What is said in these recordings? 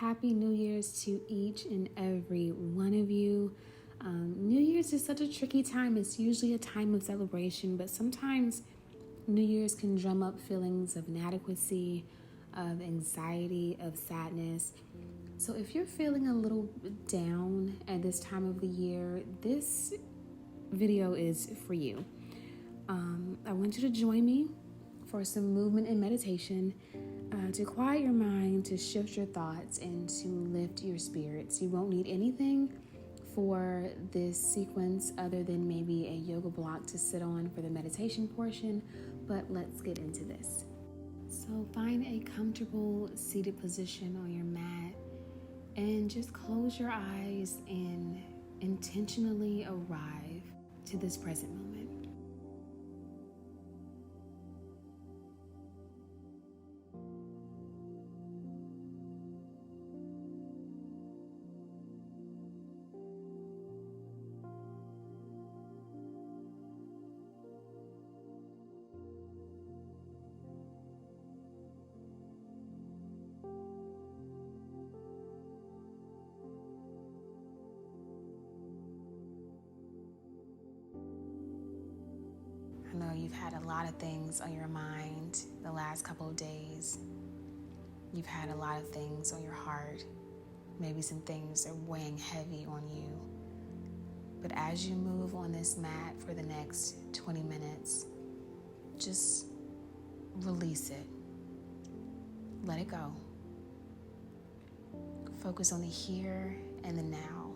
Happy New Year's to each and every one of you. New Year's is such a tricky time. It's usually a time of celebration, but sometimes New Year's can drum up feelings of inadequacy, of anxiety, of sadness. So if you're feeling a little down at this time of the year, this video is for you. I want you to join me for some movement and meditation to quiet your mind, to shift your thoughts, and to lift your spirits. You won't need anything for this sequence other than maybe a yoga block to sit on for the meditation portion, but let's get into this. So find a comfortable seated position on your mat and just close your eyes and intentionally arrive to this present moment. I know you've had a lot of things on your mind the last couple of days. You've had a lot of things on your heart. Maybe some things are weighing heavy on you. But as you move on this mat for the next 20 minutes, just release it. Let it go. Focus on the here and the now.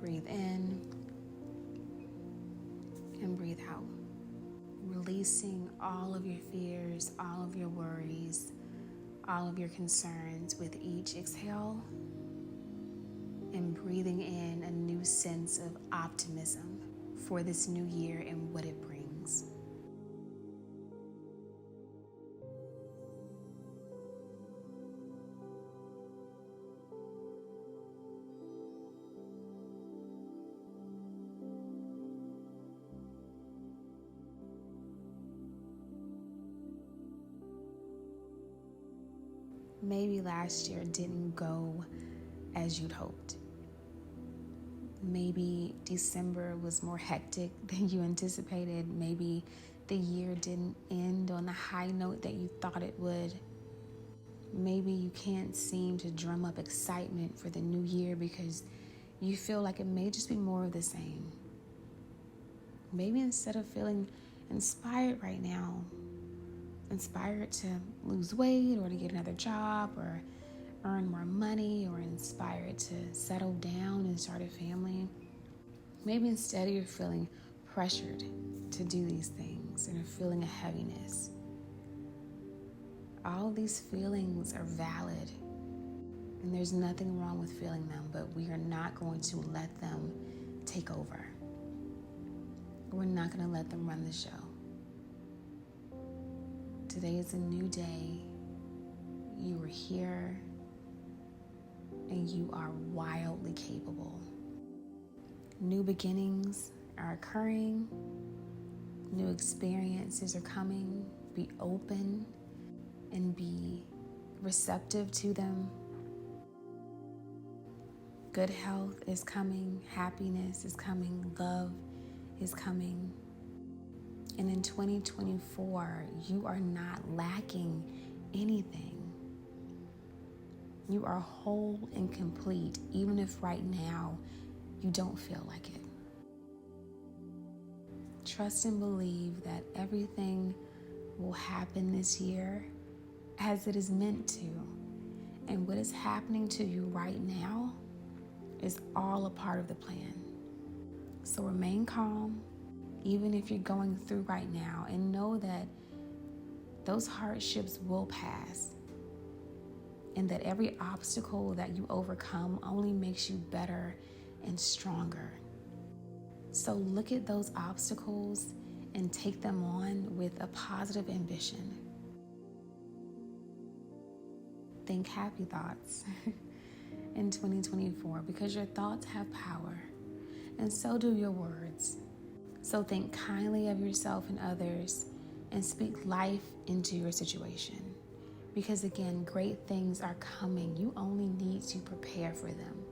Breathe in and breathe out. Releasing all of your fears, all of your worries, all of your concerns with each exhale, and breathing in a new sense of optimism for this new year and what it brings. Maybe last year didn't go as you'd hoped. Maybe December was more hectic than you anticipated. Maybe the year didn't end on the high note that you thought it would. Maybe you can't seem to drum up excitement for the new year because you feel like it may just be more of the same. Maybe instead of feeling inspired right now, inspired to lose weight or to get another job or earn more money, or inspired to settle down and start a family, maybe instead you're feeling pressured to do these things and are feeling a heaviness. All these feelings are valid and there's nothing wrong with feeling them, but we are not going to let them take over. We're not going to let them run the show. Today is a new day. You are here and you are wildly capable. New beginnings are occurring. New experiences are coming. Be open and be receptive to them. Good health is coming. Happiness is coming. Love is coming. And in 2024, you are not lacking anything. You are whole and complete, even if right now you don't feel like it. Trust and believe that everything will happen this year as it is meant to. And what is happening to you right now is all a part of the plan. So remain calm, even if you're going through right now, and know that those hardships will pass, and that every obstacle that you overcome only makes you better and stronger. So look at those obstacles and take them on with a positive ambition. Think happy thoughts in 2024, because your thoughts have power, and so do your words. So think kindly of yourself and others and speak life into your situation. Because again, great things are coming. You only need to prepare for them.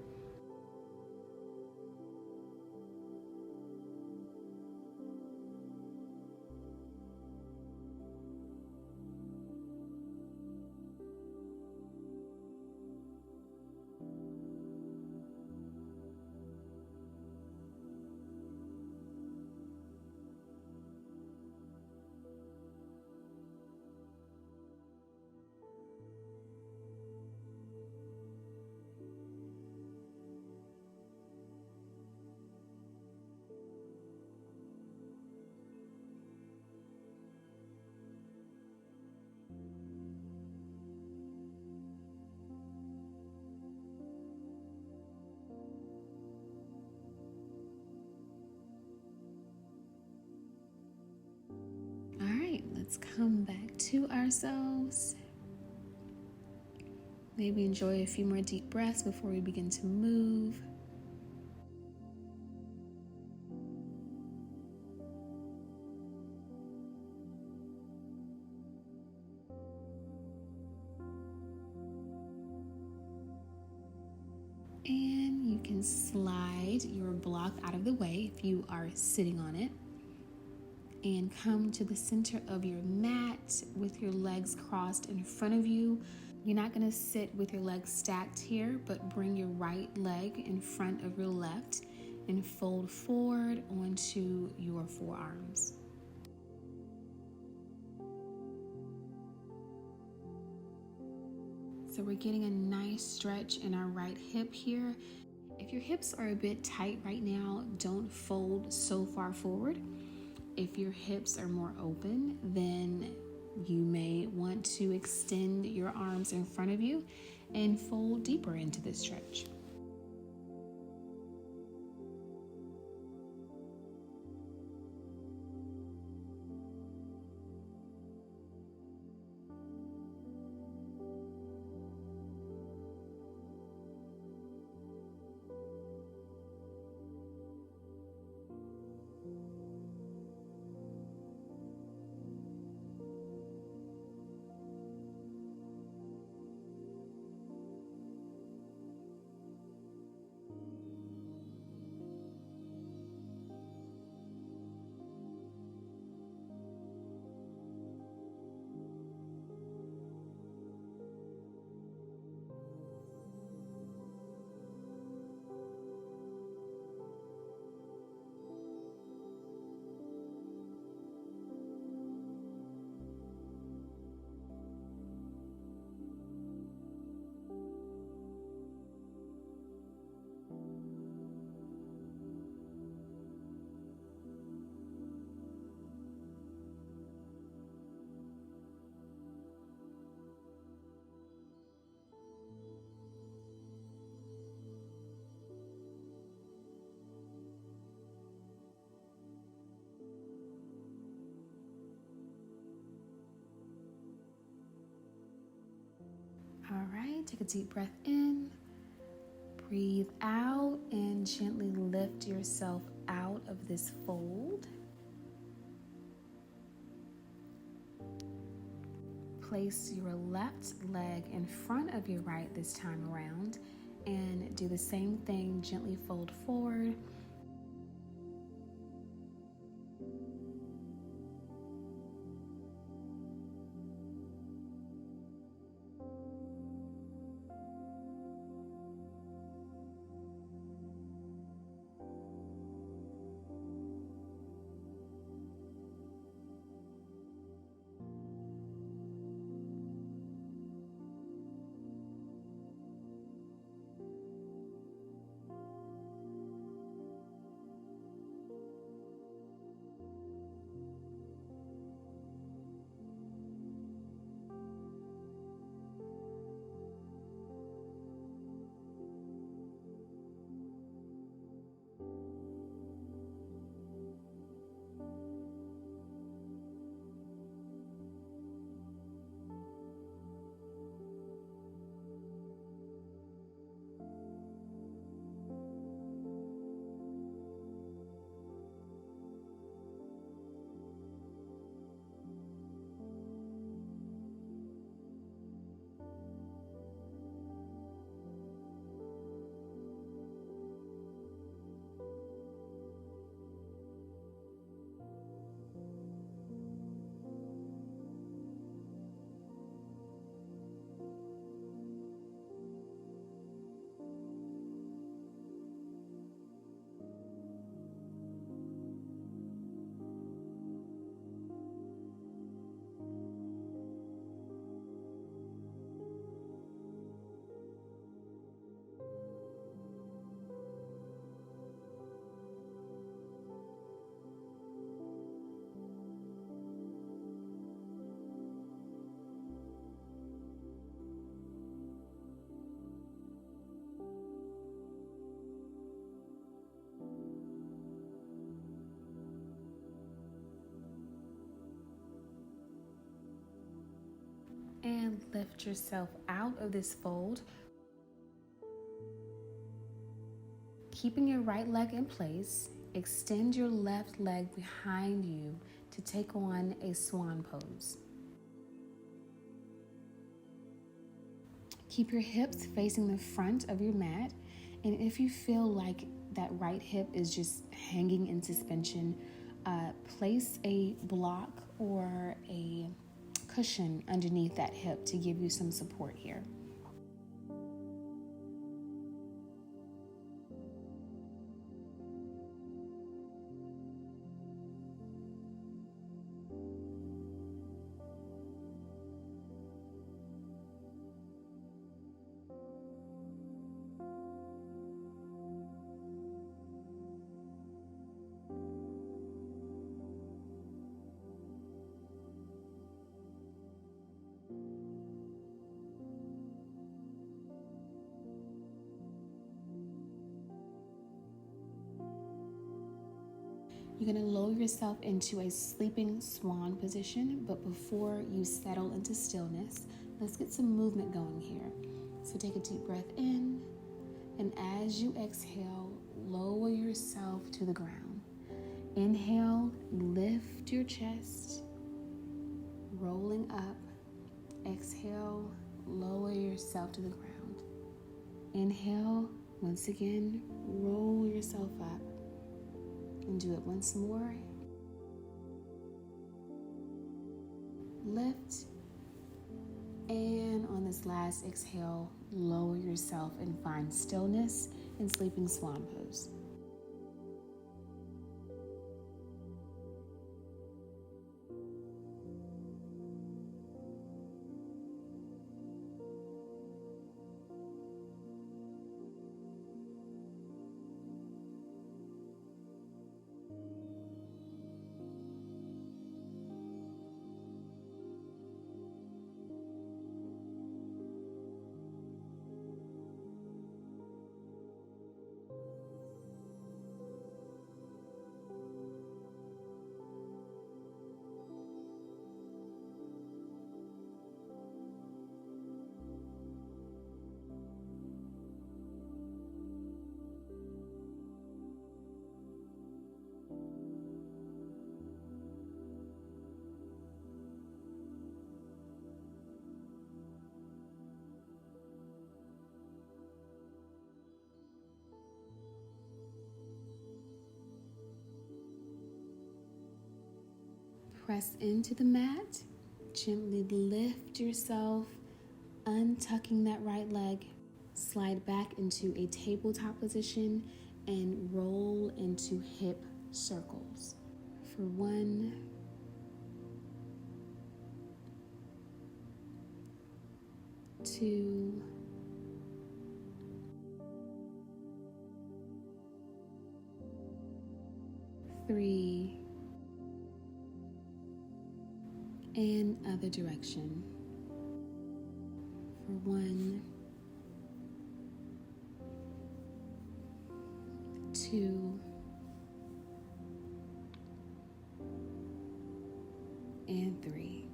All right, let's come back to ourselves. Maybe enjoy a few more deep breaths before we begin to move. And you can slide your block out of the way if you are sitting on it. And come to the center of your mat with your legs crossed in front of you. You're not going to sit with your legs stacked here, but bring your right leg in front of your left and fold forward onto your forearms. So we're getting a nice stretch in our right hip here. If your hips are a bit tight right now, don't fold so far forward. If your hips are more open, then you may want to extend your arms in front of you and fold deeper into this stretch. All right, take a deep breath in, breathe out, and gently lift yourself out of this fold. Place your left leg in front of your right this time around and do the same thing, gently fold forward. And lift yourself out of this fold, keeping your right leg in place. Extend your left leg behind you to take on a swan pose. Keep your hips facing the front of your mat, and if you feel like that right hip is just hanging in suspension, place a block or a cushion underneath that hip to give you some support here. You're going to lower yourself into a sleeping swan position, but before you settle into stillness, let's get some movement going here. So take a deep breath in, and as you exhale, lower yourself to the ground. Inhale, lift your chest, rolling up. Exhale, lower yourself to the ground. Inhale, once again, roll yourself up. And do it once more. Lift. And on this last exhale, lower yourself and find stillness in sleeping swan pose. Press into the mat, gently lift yourself, untucking that right leg, slide back into a tabletop position and roll into hip circles. For 1, 2, 3, and other direction. For 1, 2, and 3.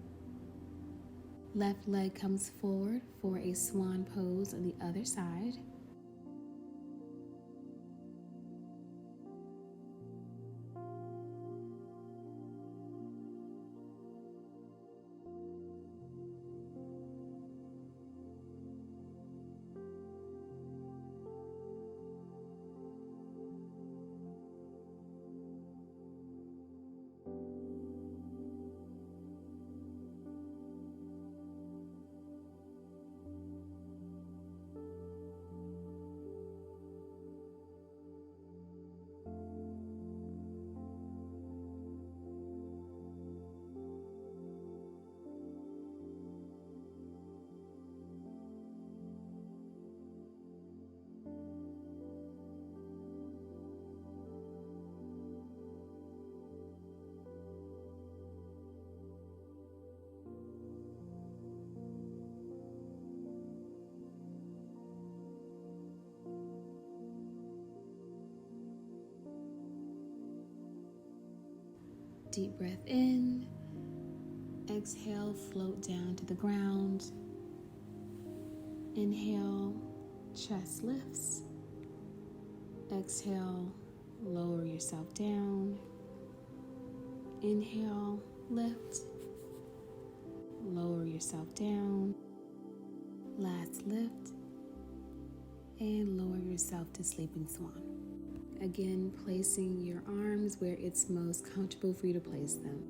Left leg comes forward for a swan pose on the other side. Deep breath in, Exhale, float down to the ground. Inhale, chest lifts. Exhale, lower yourself down. Inhale, lift. Lower yourself down. Last lift. And lower yourself to Sleeping Swan. Again, placing your arms where it's most comfortable for you to place them.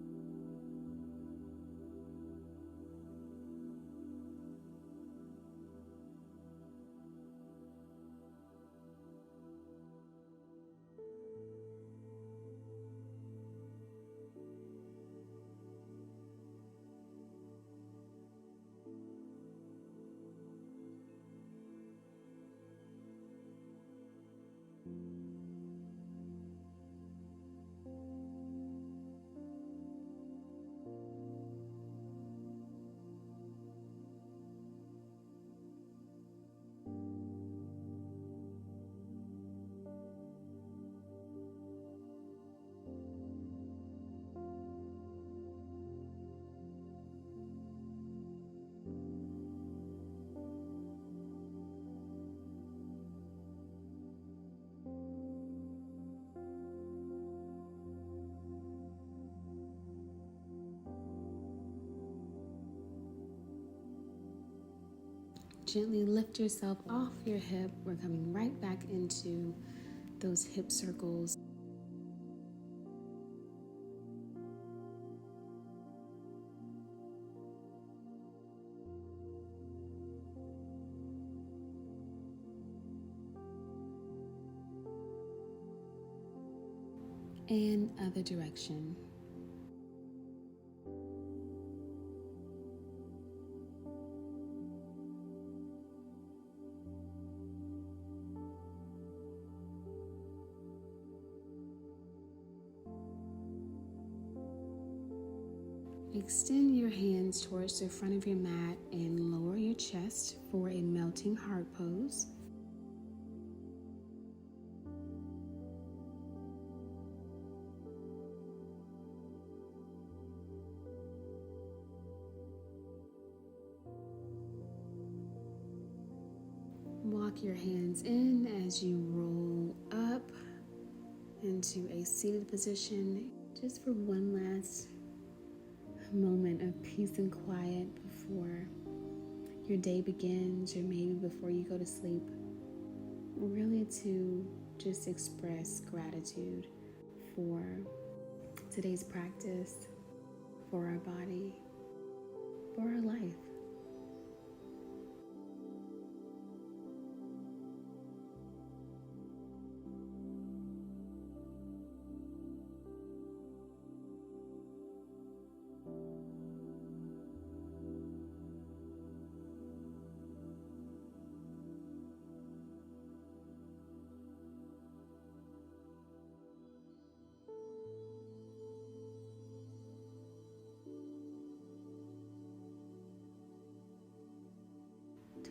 Gently lift yourself off your hip. We're coming right back into those hip circles. And other direction. Extend your hands towards the front of your mat and lower your chest for a melting heart pose. Walk your hands in as you roll up into a seated position, just for one last moment of peace and quiet before your day begins, or maybe before you go to sleep. Really to just express gratitude for today's practice, for our body, for our life.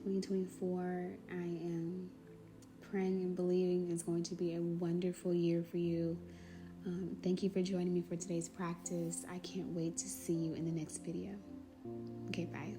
(2024), I am praying and believing is going to be a wonderful year for you. Thank you for joining me for today's practice. I can't wait to see you in the next video. Okay, bye.